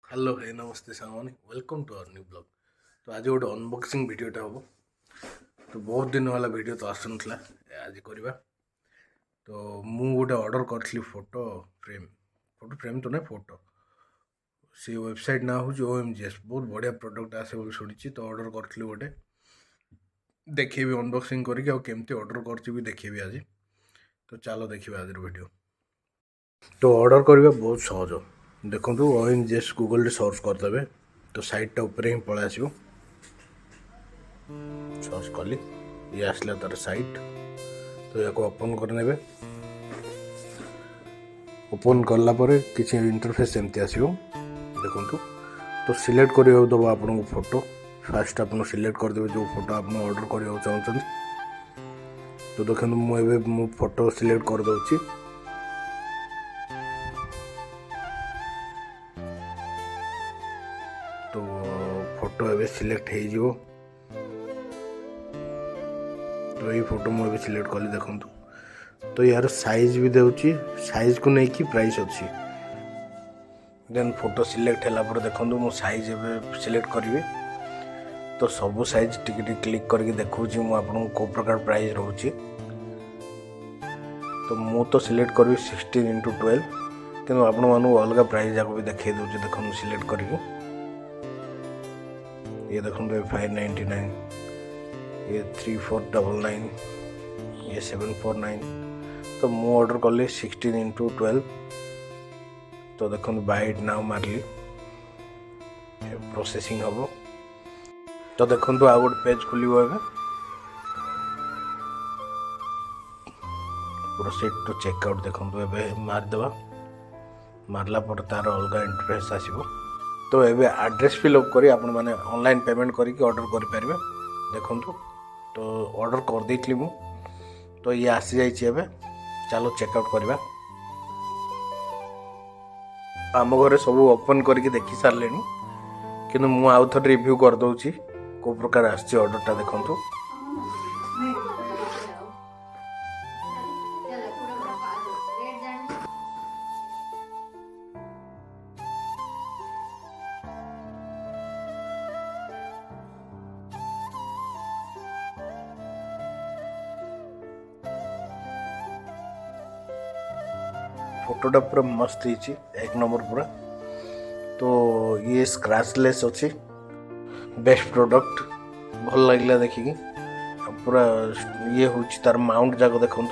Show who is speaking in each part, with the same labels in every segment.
Speaker 1: Hello है नमस्ते सामान welcome to our new blog. तो आज गोटे अनबॉक्सिंग वीडियोटा हम। तो बहुत दिन वाला वीडियो तो आसुनथला आज करवा। तो मु गोटे ऑर्डर करी फोटो फ्रेम तो ना फोटो से वेबसाइट ना हूँ OMGS बहुत बढ़िया प्रोडक्ट आसे बोली शुणी। तो ऑर्डर करी गोटे देखेबी अनबॉक्सिंग करके केमती ऑर्डर कर देखेबी आज। तो चलो देखिए आज वीडियो। तो ऑर्डर करवा बहुत सहज देखो OMGS गूगल रे सर्च करदे तो साइटा ऊपर ही पलि आसो सर्च कली ये आसला तार साइट। तो या ओपन करने ओपन कला किसी इंटरफेस एमती आसो देखु। तो सिलेक्ट करवा दब आपन फोटो फास्ट आप सिलेक्ट करदे जो फोटो आप ऑर्डर करने चाहते। तो देखो मुझे फोटो सिलेक्ट करदे तो फोटो एवं सिलेक्ट हो तो ये फोटो मुझे सिलेक्ट कली देखूँ। तो यार साइज भी देउची साइज को नहीं कि प्राइस अच्छी देन फोटो सिलेक्ट है देखो मो साइज एवं सिलेक्ट करी। तो सब साइज टिके क्लिक करके देखूँ मुझे को प्रकार प्राइस रोचे। तो मु तो सिलेक्ट करी 16x12 कि आपण मानू अलग प्राइस जाक भी देखा दूसरे देखो सिलेक्ट करके ये देखो 599 ये 3499 ये 749। तो मु ऑर्डर कली 16x12। तो देखो बाइट नाउ मारली प्रोसेसिंग हम। तो देखो आ गोटे पेज खुल प्रोसीड टू चेकआउट देखो मारदेवा मारला पर तार अलग इंटरफेस आसो। तो ये एड्रेस फिलअप करी आपण मैंने ऑनलाइन पेमेंट करके ऑर्डर करेंगे देखु। तो ऑर्डर कर देती मु तो ये आसी जाइए चलो चेकआउट करवा। आम घरे सब ओपन करके देखी सारे कि मु आउ थे रिव्यू करदे को प्रकार आसी ऑर्डरटा देखु। फोटोटा पूरा मस्त ही एक नंबर पूरा। तो ये स्क्रैचलेस अच्छी बेस्ट प्रोडक्ट भल लगे देखिकी पूरा ये हूँ तार माउंट जाक देखु।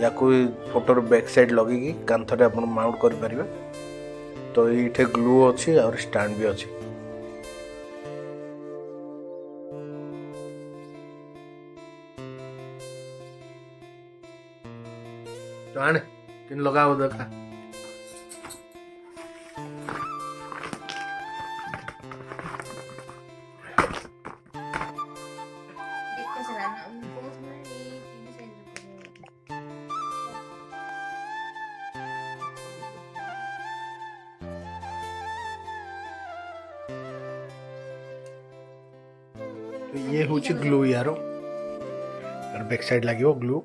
Speaker 1: या फोटोर बैक साइड लगे कांथरे आप माउंट करें। तो ये ग्लू अच्छी और स्टैंड भी अच्छी। तो आने किन लगाओ देखा तो ये हूँ ग्लू यार बैक साइड लगे ग्लू।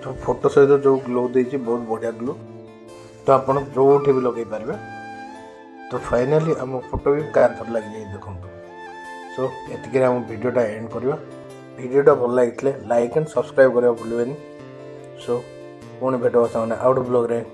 Speaker 1: तो फोटो सहित जो ग्लो देती बहुत बढ़िया ग्लो। तो आप जो भी लगे पारे। तो फाइनाली आम फोटो भी कांथर लग जाए देखो। सो एतिक आम वीडियोटा एंड करवा। वीडियोटा भल लगे लाइक एंड सब्सक्राइब करने भूलें। सो पुणी भेट आउट ब्लॉग रे।